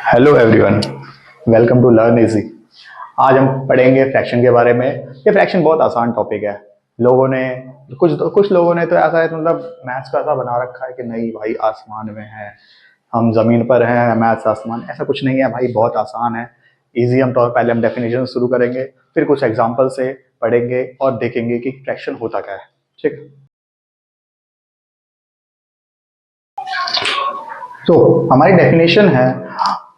Hello everyone, welcome to learn easy. आज हम पढ़ेंगे फ्रैक्शन के बारे में। ये फ्रैक्शन बहुत आसान टॉपिक है। लोगों ने कुछ लोगों ने तो ऐसा है, मतलब मैथ्स का ऐसा बना रखा है कि नहीं भाई आसमान में है, हम जमीन पर हैं, मैथ्स आसमान। ऐसा कुछ नहीं है भाई, बहुत आसान है। इजी हम तो पहले हम डेफिनेशन शुरू करेंगे, फिर कुछ एग्जाम्पल से पढ़ेंगे और देखेंगे कि फ्रैक्शन होता क्या है। ठीक है, तो हमारी डेफिनेशन है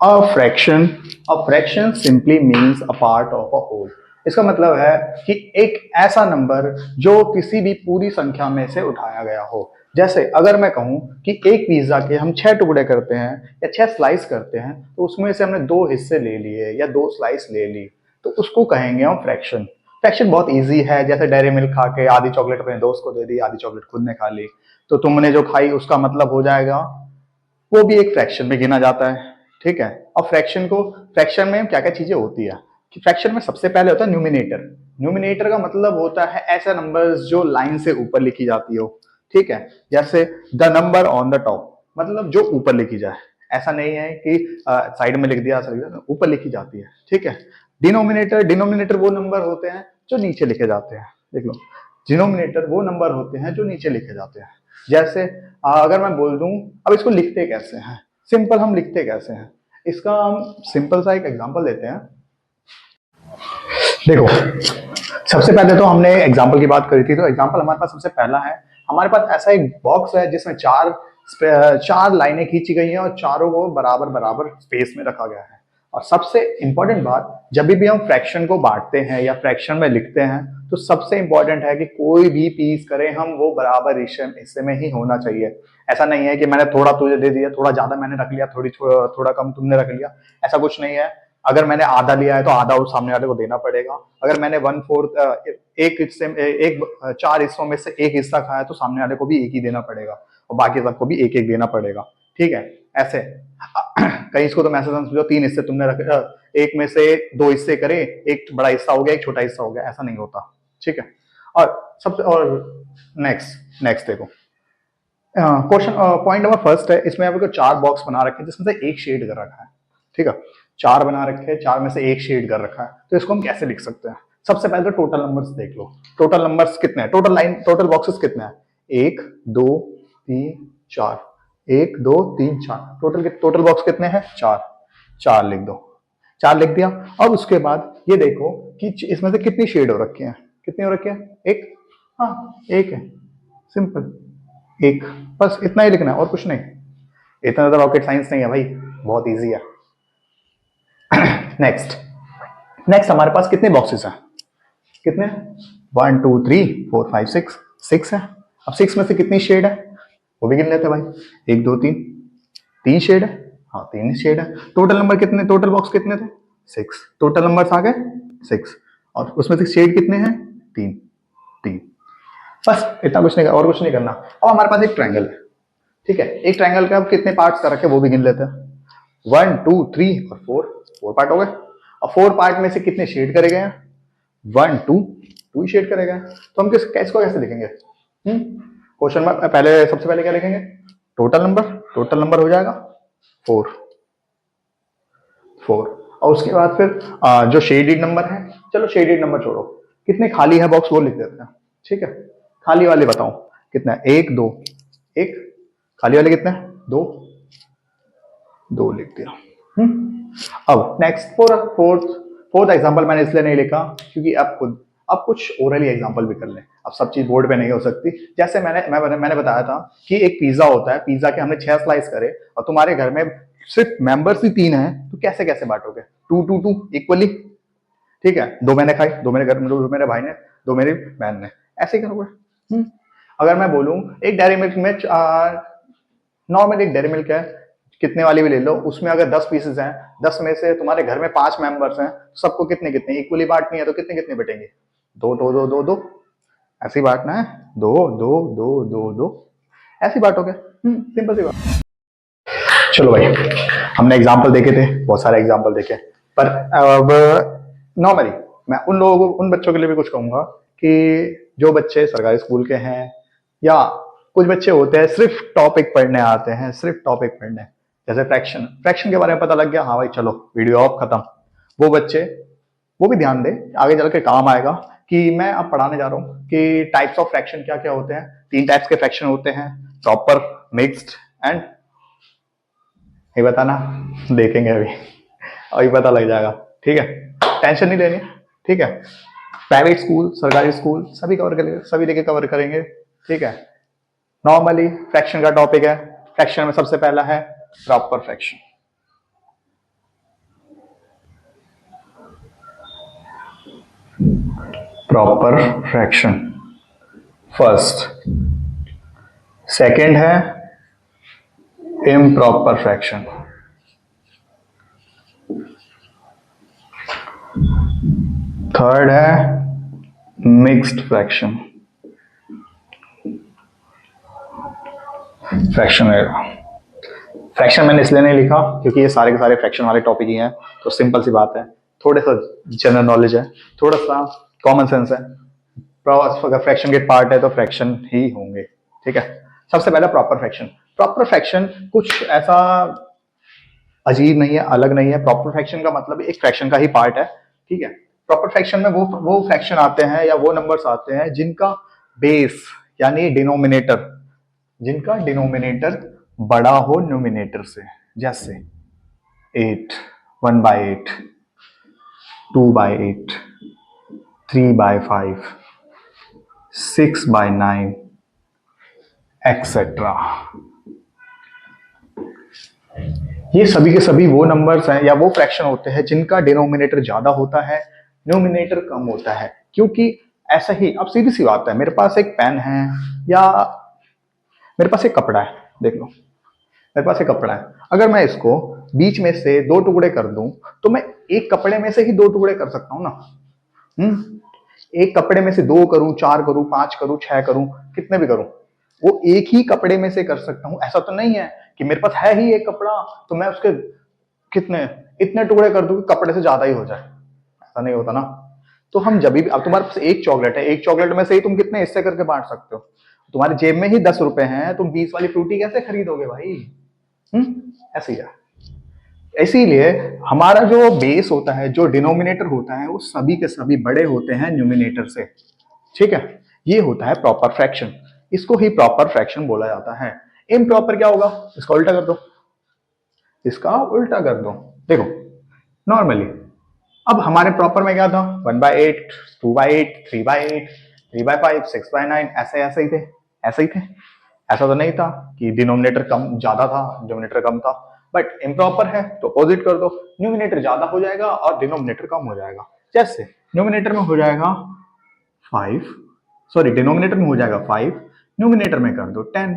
a fraction simply means a part of a whole. इसका मतलब है कि एक ऐसा नंबर जो किसी भी पूरी संख्या में से उठाया गया हो। जैसे अगर मैं कहूं कि एक पिज्जा के हम 6 टुकड़े करते हैं या 6 स्लाइस करते हैं, तो उसमें से हमने 2 हिस्से ले लिए या 2 स्लाइस ले ली, तो उसको कहेंगे हम फ्रैक्शन। फ्रैक्शन बहुत इजी है। जैसे डेयरी मिल्क खा के आधी चॉकलेट अपने दोस्त को दे दी, आधी चॉकलेट खुद ने खा ली, तो तुमने जो खाई उसका मतलब हो जाएगा, वो भी एक फ्रैक्शन में गिना जाता है। ठीक है। अब फ्रैक्शन में क्या क्या चीजें होती है कि फ्रैक्शन में सबसे पहले होता है न्यूमिनेटर। न्यूमिनेटर का मतलब होता है ऐसा नंबर्स जो लाइन से ऊपर लिखी जाती हो। ठीक है, जैसे the number on the top, मतलब जो ऊपर लिखी जाए। ऐसा नहीं है कि साइड में लिख दिया, ऊपर लिखी जाती है। ठीक है। डिनोमिनेटर वो नंबर होते हैं जो नीचे लिखे जाते हैं। देख लो, डिनोमिनेटर वो नंबर होते हैं जो नीचे लिखे जाते हैं। जैसे अगर मैं बोल दूं, अब इसको लिखते कैसे हैं, सिंपल हम लिखते कैसे हैं, इसका हम सिंपल सा एक एग्जांपल लेते हैं। देखो, सबसे पहले तो हमने एग्जांपल की बात करी थी, तो एग्जांपल हमारे पास सबसे पहला है। हमारे पास ऐसा एक बॉक्स है जिसमें चार लाइनें खींची गई हैं और चारों को बराबर बराबर स्पेस में रखा गया है। और सबसे इंपॉर्टेंट बात, जब भी हम फ्रैक्शन को बांटते हैं या फ्रैक्शन में लिखते हैं, तो सबसे इंपॉर्टेंट है कि कोई भी पीस करें हम, वो बराबर हिस्से में ही होना चाहिए। ऐसा नहीं है कि मैंने थोड़ा तुझे दे दिया, थोड़ा ज्यादा मैंने रख लिया, थोड़ा कम तुमने रख लिया। ऐसा कुछ नहीं है। अगर मैंने आधा लिया है तो आधा उस सामने वाले को देना पड़ेगा। अगर मैंने 1/4 एक हिस्से में एक 4 हिस्सों में से एक हिस्सा खाया, तो सामने वाले को भी एक ही देना पड़ेगा और बाकी सबको भी एक एक देना पड़ेगा। ठीक है। ऐसे कहीं इसको तो मैसेज समझो, 3 हिस्से तुमने रखे, एक में से 2 हिस्से करे, एक बड़ा हिस्सा हो गया, एक छोटा हिस्सा हो गया, ऐसा नहीं होता। ठीक है। और नेक्स्ट नेक्स्ट देखो, क्वेश्चन पॉइंट नंबर फर्स्ट है। इसमें आपको 4 बॉक्स बना रखे हैं जिसमें से एक शेड कर रखा है। ठीक है, 4 बना रखे हैं, 4 में से एक शेड कर रखा है, तो इसको हम कैसे लिख सकते हैं। सबसे पहले तो टोटल नंबर्स देख लो। टोटल नंबर्स कितने हैं, टोटल बॉक्सेस कितने हैं, 1 2 3 4, 1 2 3 4, टोटल बॉक्स कितने हैं, 4। 4 लिख दो, 4 लिख दिया। अब उसके बाद ये देखो कि इसमें से कितनी शेड हो रखी है, कितनी हो रखी है, एक। हाँ, एक है, सिंपल, एक। बस इतना ही लिखना है और कुछ नहीं। इतना तो रॉकेट साइंस नहीं है भाई, बहुत इजी है। नेक्स्ट नेक्स्ट हमारे पास कितने बॉक्सेस हैं, कितने, 1 2 3 4 5 6, 6 है। अब 6 में से कितनी शेड है, वो भी गिन लेते हैं भाई। 1 2 3, 3 शेड है। हाँ, 3 शेड है। टोटल नंबर कितने, टोटल बॉक्स कितने थे, 6। टोटल नंबर आ गए 6, और उसमें से शेड कितने हैं, 3। 3, बस इतना, कुछ नहीं, और कुछ नहीं करना। अब हमारे पास एक ट्रायंगल है। ठीक है, एक ट्रायंगल का अब कितने पार्ट्स कर रखे वो भी गिन लेते हैं। 1 2 3 और 4, 4 पार्ट हो गए। और 4 पार्ट में से कितने शेड करे गए हैं, 1 2 ही शेड करे गए। तो हम इसको कैसे लिखेंगे, क्वेश्चन मार्क पहले, सबसे पहले क्या लिखेंगे, टोटल नंबर हो जाएगा 4। और उसके बाद फिर जो शेडेड नंबर है, चलो शेडेड नंबर छोड़ो, कितने खाली है बॉक्स वो लिख देते हैं। ठीक है, खाली वाले बताओ कितना है, 1 2, एक। खाली वाले कितने हैं, 2, 2 लिख दिया। अब नेक्स्ट फोर्थ एग्जांपल मैंने इसलिए नहीं लिखा क्योंकि अब कुछ ओरली एग्जांपल भी कर लें। अब सब चीज बोर्ड पे नहीं हो सकती। जैसे मैंने बताया था कि एक पिज्जा होता है, पिज्जा के हमने 6 स्लाइस करे और तुम्हारे घर में सिर्फ मेंबर्स ही 3 हैं, तो कैसे कैसे बांटोगे, 2 2 2 इक्वली। ठीक है, 2 मैंने खाई, 2 मेरे घर में, 2 मेरे भाई ने, 2 मेरी बहन ने, ऐसे ही करोगे। अगर मैं बोलूं एक डेयरी मिल्क में, नॉर्मल एक डेयरी मिल्क है, कितने वाली भी ले लो, उसमें अगर 10 पीसेस हैं, 10 में से तुम्हारे घर में 5 मेंबर्स हैं, सबको कितने कितने इक्वली बांटनी है, तो कितने कितने बटेंगे, 2 2 2 2 2, ऐसे ही बांटना है, 2 2 2 2 2, ऐसे ही बांटोगे। सिंपल सी बात। चलो भाई, हमने एग्जाम्पल देखे थे, बहुत सारे एग्जाम्पल देखे, पर अब नॉर्मली मैं उन बच्चों के लिए भी कुछ कहूंगा कि जो बच्चे सरकारी स्कूल के हैं, या कुछ बच्चे होते हैं सिर्फ टॉपिक पढ़ने आते हैं, सिर्फ टॉपिक पढ़ने, जैसे फ्रैक्शन, फ्रैक्शन के बारे में पता लग गया, हाँ भाई चलो वीडियो ऑफ खत्म। वो बच्चे वो भी ध्यान दे, आगे चल के काम आएगा। कि मैं अब पढ़ाने जा रहा हूँ कि टाइप्स ऑफ फ्रैक्शन क्या क्या होते हैं। 3 टाइप्स के फ्रैक्शन होते हैं, प्रॉपर, मिक्स्ड एंड, ये बताना देखेंगे अभी, अभी पता लग जाएगा। ठीक है, टेंशन नहीं लेनी। ठीक है, प्राइवेट स्कूल, सरकारी स्कूल सभी कवर करेंगे, सभी लेके कवर करेंगे। ठीक है, नॉर्मली फ्रैक्शन का टॉपिक है। फ्रैक्शन में सबसे पहला है proper fraction. Proper fraction first. Second है इम्प्रॉपर फ्रैक्शन। थर्ड है मिक्स्ड फ्रैक्शन। फ्रैक्शन फ्रैक्शन मैंने इसलिए नहीं लिखा क्योंकि ये सारे के सारे फ्रैक्शन वाले टॉपिक ही हैं, तो सिंपल सी बात है, थोड़ा सा जनरल नॉलेज है, थोड़ा सा कॉमन सेंस है। अगर फ्रैक्शन के पार्ट है तो फ्रैक्शन ही होंगे। ठीक है, सबसे पहला प्रॉपर फ्रैक्शन। प्रॉपर फ्रैक्शन कुछ ऐसा अजीब नहीं है, अलग नहीं है। प्रॉपर फ्रैक्शन का मतलब एक फ्रैक्शन का ही पार्ट है। ठीक है, प्रॉपर फ्रैक्शन में वो फ्रैक्शन आते हैं या वो नंबर्स आते हैं जिनका बेस यानी डिनोमिनेटर, जिनका डिनोमिनेटर बड़ा हो न्यूमिनेटर से। जैसे 8, 1/8, 2/8, 3/5, 6/9 एक्सेट्रा। ये सभी के सभी वो नंबर्स हैं या वो फ्रैक्शन होते हैं जिनका डिनोमिनेटर ज्यादा होता है, न्यूमिनेटर कम होता है। क्योंकि ऐसा ही, अब सीधी सी बात है, मेरे पास एक पेन है या मेरे पास एक कपड़ा है, देख लो मेरे पास एक कपड़ा है, अगर मैं इसको बीच में से 2 टुकड़े कर दूं तो मैं एक कपड़े में से ही 2 टुकड़े कर सकता हूं ना। एक कपड़े में से 2 करूं, 4 करूं, 5 करूं, 6 करूं, कितने भी करूं, वो एक ही कपड़े में से कर सकता हूं। ऐसा तो नहीं है कि मेरे पास है ही एक कपड़ा तो मैं उसके कितने इतने टुकड़े कर दूं कि कपड़े से ज्यादा ही हो जाए, ऐसा नहीं होता ना। तो हम जब भी, अब तुम्हारे पास एक चॉकलेट है, एक चॉकलेट में से ही तुम कितने हिस्से करके बांट सकते हो। तुम्हारी जेब में ही 10 रुपए हैं, तुम 20 वाली फ्रूटी कैसे खरीदोगे भाई। ऐसे ही है। इसीलिए हमारा जो बेस होता है, जो डिनोमिनेटर होता है, वो सभी के सभी बड़े होते हैं न्यूमिनेटर से। ठीक है, ये होता है प्रॉपर फ्रैक्शन, इसको ही प्रॉपर फ्रैक्शन बोला जाता है। इम्प्रॉपर क्या होगा, इसका उल्टा कर दो, इसका उल्टा कर दो। देखो नॉर्मली अब हमारे प्रॉपर में क्या था, 1/8, 2/8, 3/8, 3/5, 6/9, ऐसे ऐसे ही थे, ऐसे ही थे। ऐसा तो नहीं था कि डिनोमिनेटर कम ज्यादा था, डिनोमिनेटर कम था। बट इम्प्रॉपर है तो अपोजिट कर दो, न्यूमिनेटर ज्यादा हो जाएगा और डिनोमिनेटर कम हो जाएगा। जैसे न्यूमिनेटर में हो जाएगा 5, सॉरी डिनोमिनेटर में हो जाएगा 5, न्यूमिनेटर में कर दो 10।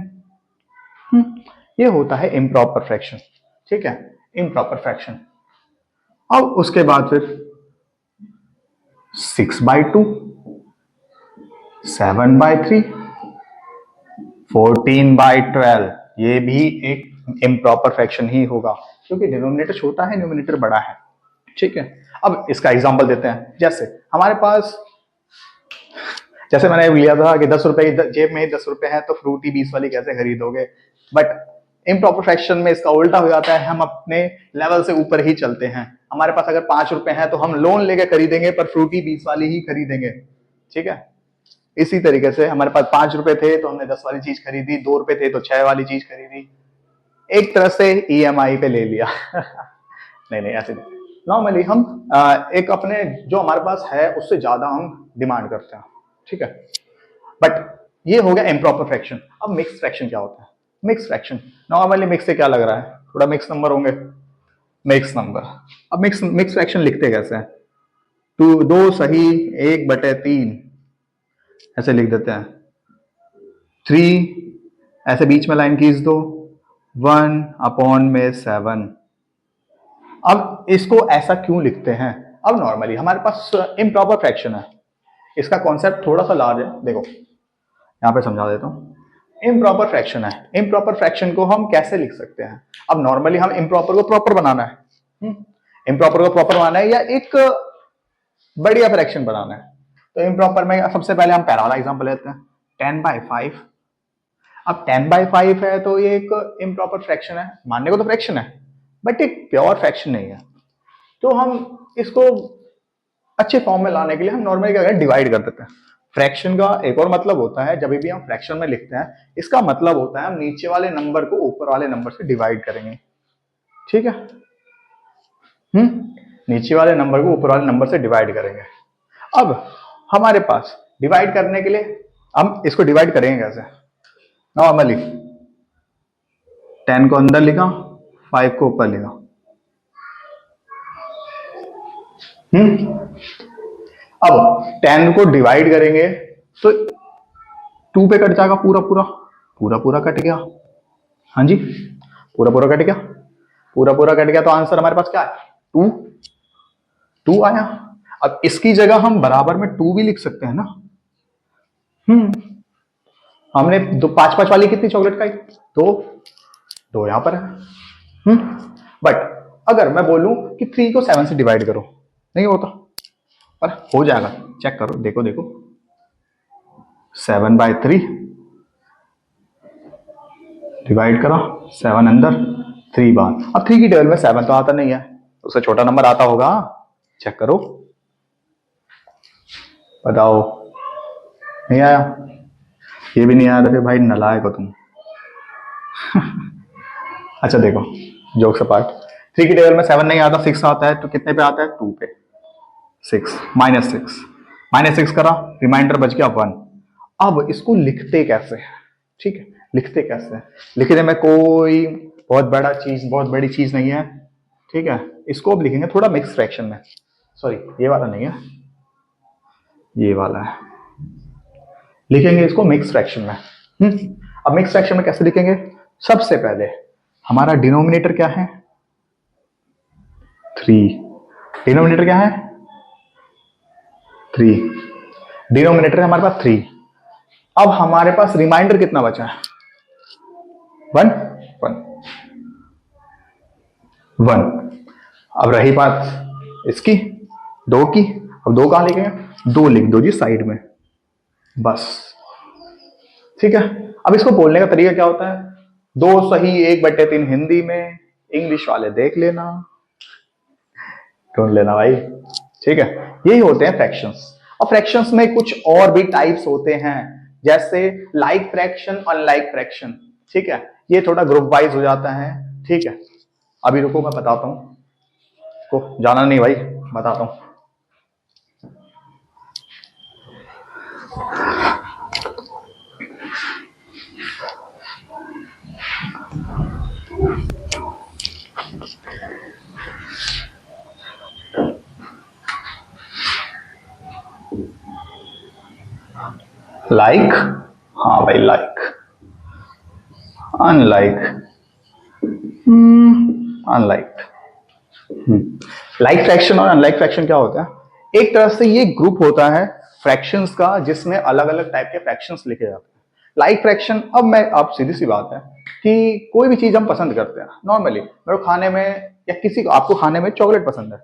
ये होता है इम्प्रॉपर फ्रैक्शन। ठीक है, इम्प्रॉपर फ्रैक्शन। अब उसके बाद फिर 6/2, 7/3, 14/12, ये भी एक इम्प्रॉपर फ्रैक्शन ही होगा क्योंकि डिनोमिनेटर छोटा है, न्यूमिनेटर बड़ा है। ठीक है, अब इसका एग्जांपल देते हैं। जैसे हमारे पास, जैसे मैंने लिया था कि 10 रुपए की जेब में ही 10 रुपए है तो फ्रूटी 20 वाली कैसे खरीदोगे। बट इम्प्रॉपर फ्रैक्शन में इसका उल्टा हो जाता है, हम अपने लेवल से ऊपर ही चलते हैं। हमारे पास अगर 5 रुपए हैं तो हम लोन लेके खरीदेंगे पर फ्रूटी 20 वाली ही खरीदेंगे। ठीक है, इसी तरीके से हमारे पास 5 रुपए थे तो हमने 10 वाली चीज खरीदी, 2 रुपए थे तो 6 वाली चीज खरीदी, एक तरह से ईएमआई पे ले लिया। नहीं नहीं, ऐसे नहीं। नॉर्मली हम एक अपने जो हमारे पास है उससे ज्यादा हम डिमांड करते हैं। ठीक है, बट ये हो गया इम्प्रॉपर फ्रैक्शन। अब मिक्स फ्रैक्शन क्या होता है, मिक्स फ्रैक्शन नॉर्मली मिक्स से क्या लग रहा है, थोड़ा मिक्स नंबर होंगे, मिक्स नंबर। अब मिक्स मिक्स फ्रैक्शन लिखते कैसे हैं, 2 सही 1/3 ऐसे लिख देते हैं, 3 ऐसे बीच में लाइन खींच दो, 1/7। अब इसको ऐसा क्यों लिखते हैं, अब नॉर्मली हमारे पास इम्प्रॉपर फ्रैक्शन है, इसका कॉन्सेप्ट थोड़ा सा लार्ज है। देखो यहां पे समझा देता हूं, इम्प्रॉपर फ्रैक्शन है, इम्प्रॉपर फ्रैक्शन को हम कैसे लिख सकते हैं। अब नॉर्मली हम इम्प्रॉपर को प्रॉपर बनाना है, इम्प्रॉपर को प्रॉपर बनाना है या एक बढ़िया फ्रैक्शन बनाना है। तो इम्प्रॉपर में सबसे पहले हम पहला वाला एग्जांपल लेते हैं, 10/5। अब 10/5 है तो ये एक इम्प्रॉपर फ्रैक्शन है, मानने को तो फ्रैक्शन है बट एक प्योर फ्रैक्शन नहीं है। तो हम इसको अच्छे फॉर्म में लाने के लिए हम नॉर्मली क्या करें, डिवाइड कर देते हैं। फ्रैक्शन का एक और मतलब होता है, जब भी हम फ्रैक्शन में लिखते हैं इसका मतलब होता है हम नीचे वाले नंबर को ऊपर वाले नंबर से डिवाइड करेंगे, ठीक है। नीचे वाले नंबर को ऊपर वाले नंबर से डिवाइड करेंगे। अब हमारे पास डिवाइड करने के लिए हम इसको डिवाइड करेंगे कैसे, नॉर्मली 10 को अंदर लिखा, 5 को ऊपर लिखा। अब 10 को डिवाइड करेंगे तो 2 पे कट जाएगा, पूरा पूरा पूरा पूरा कट गया। हाँ जी, पूरा पूरा कट गया, पूरा पूरा कट गया। तो आंसर हमारे पास क्या है, 2 2 आया। अब इसकी जगह हम बराबर में 2 भी लिख सकते हैं ना। हमने दो 5-5 वाली कितनी चॉकलेट खाई, दो यहां पर है। बट अगर मैं बोलूं कि 3 को 7 से डिवाइड करो, नहीं होता, पर हो जाएगा, चेक करो, देखो देखो, 7/3 डिवाइड करा, 7 अंदर, 3 बाहर। अब 3 की टेबल में 7 तो आता नहीं है, उससे छोटा नंबर आता होगा, चेक करो, बताओ। नहीं आया, ये भी नहीं आया तो फिर भाई नालायक हो तुम। अच्छा देखो, जोक्स अपार्ट, 3 की टेबल में 7 नहीं आता, 6 आता है, तो कितने पे आता है, 2 पे, 6 -6 करा, रिमाइंडर बच गया 1। अब इसको लिखते कैसे हैं, ठीक है, लिखते कैसे हैं, लिखने में कोई बहुत बड़ी चीज नहीं है, ठीक है। इसको अब लिखेंगे थोड़ा मिक्स फ्रैक्शन में, सॉरी ये वाला नहीं है, ये वाला है, लिखेंगे इसको मिक्स फ्रैक्शन में। अब मिक्स फ्रैक्शन में कैसे लिखेंगे, सबसे पहले हमारा डिनोमिनेटर क्या है, 3, डिनोमिनेटर क्या है, 3, डिनोमिनेटर है हमारे पास 3। अब हमारे पास रिमाइंडर कितना बचा है, 1 1। अब रही बात इसकी 2 की, अब 2 कहां लिखेंगे, 2 लिख दो जी साइड में, बस, ठीक है। अब इसको बोलने का तरीका क्या होता है, 2 सही 1/3 हिंदी में, इंग्लिश वाले देख लेना, ढूंढ लेना भाई, ठीक है। यही होते हैं फ्रैक्शंस। और फ्रैक्शंस में कुछ और भी टाइप्स होते हैं, जैसे लाइक फ्रैक्शन, अनलाइक फ्रैक्शन, ठीक है, ये थोड़ा ग्रुप वाइज हो जाता है, ठीक है। अभी रुको मैं बताता हूं, को जाना नहीं भाई, बताता हूं। लाइक, हाँ भाई like, unlike, unlike. Like fraction और अनलाइक फ्रैक्शन क्या होता है, एक तरह से ये ग्रुप होता है फ्रैक्शंस का जिसमें अलग अलग टाइप के फ्रैक्शंस लिखे जाते हैं। लाइक फ्रैक्शन, अब मैं आप सीधी सी बात है कि कोई भी चीज हम पसंद करते हैं, नॉर्मली मेरे को खाने में या किसी को, आपको खाने में चॉकलेट पसंद है,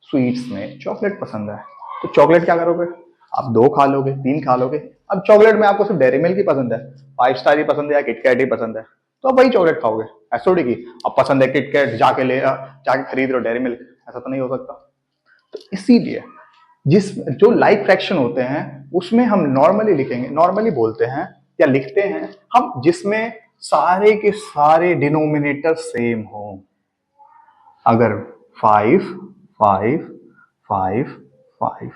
स्वीट्स में चॉकलेट पसंद है, तो चॉकलेट क्या करोगे, आप 2 खा लोगे, 3 खा लोगे। अब चॉकलेट में आपको सिर्फ डेयरी मिल्क ही पसंद है, 5 स्टार ही पसंद है या किटकैट ही पसंद है, तो आप वही चॉकलेट खाओगे। ऐसा थोड़ी कि अब पसंद है किटकैट, जाके खरीद लो डेयरी मिल्क, ऐसा तो नहीं हो सकता। तो इसीलिए जिस जो लाइक फ्रैक्शन होते हैं उसमें हम नॉर्मली लिखेंगे, नॉर्मली बोलते हैं या लिखते हैं हम, जिसमें सारे के सारे डिनोमिनेटर सेम हो। अगर 5 5 5 5,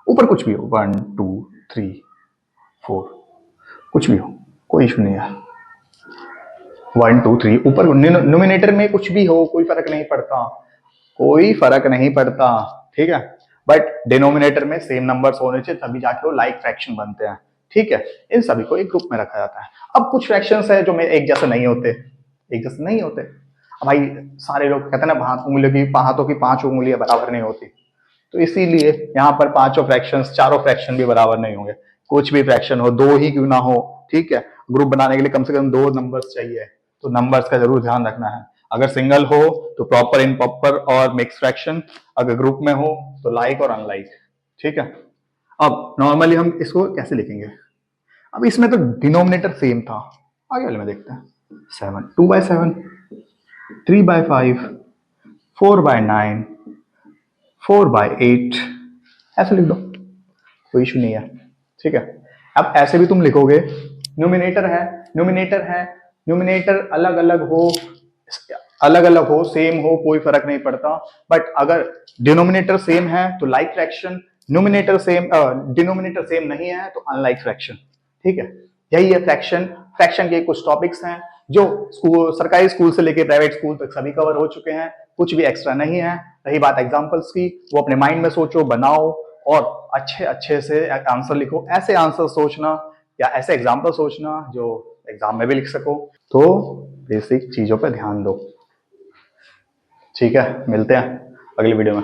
ऊपर कुछ भी हो, 1 2 3 4, कुछ भी हो, कोई इशू नहीं है, 1 2 3 ऊपर डिनोमिनेटर में कुछ भी हो, कोई फर्क नहीं पड़ता, कोई फर्क नहीं पड़ता, ठीक है। बट डिनोमिनेटर में सेम नंबर्स होने चाहिए, तभी जाके वो लाइक फ्रैक्शन बनते हैं, ठीक है। इन सभी को एक ग्रुप में रखा जाता है। अब कुछ फ्रैक्शंस है जो में एक जैसे नहीं होते, एक जैसे नहीं होते। अब भाई सारे लोग कहते हैं ना, हाथों की 5 उंगलियां बराबर नहीं होती, तो इसीलिए यहाँ पर पांचों फ्रैक्शंस, चारों फ्रैक्शन भी बराबर नहीं होंगे। कुछ भी फ्रैक्शन हो, 2 ही क्यों ना हो, ठीक है, ग्रुप बनाने के लिए कम से कम 2 नंबर्स चाहिए, तो नंबर्स का जरूर ध्यान रखना है। अगर सिंगल हो तो प्रॉपर, इम्प्रॉपर और मिक्स फ्रैक्शन, अगर ग्रुप में हो तो लाइक और अनलाइक, ठीक है। अब नॉर्मली हम इसको कैसे लिखेंगे, अब इसमें तो डिनोमिनेटर सेम था, आगे वाले में देखते हैं। 7 2/7, 3/5, 4/9, 4/8, ऐसे लिख दो, कोई इशू नहीं है। ठीक है, अब ऐसे भी तुम लिखोगे, न्यूमिनेटर है, न्यूमिनेटर है, न्यूमिनेटर अलग अलग हो, सेम हो, कोई फर्क नहीं पड़ता। बट अगर डिनोमिनेटर सेम है तो like fraction, numerator same denominator same नहीं है तो अनलाइक फ्रैक्शन। ठीक है, यही है फ्रैक्शन। फ्रैक्शन के कुछ टॉपिक्स हैं जो स्कूल, सरकारी स्कूल से लेकर प्राइवेट स्कूल तक सभी कवर हो चुके हैं, कुछ भी एक्स्ट्रा नहीं है। रही बात एग्जांपल्स की, वो अपने माइंड में सोचो, बनाओ और अच्छे अच्छे से आंसर लिखो। ऐसे आंसर सोचना या ऐसे एग्जाम्पल सोचना जो एग्जाम में भी लिख सको। तो बेसिक चीजों पर ध्यान दो। ठीक है, मिलते हैं अगली वीडियो में।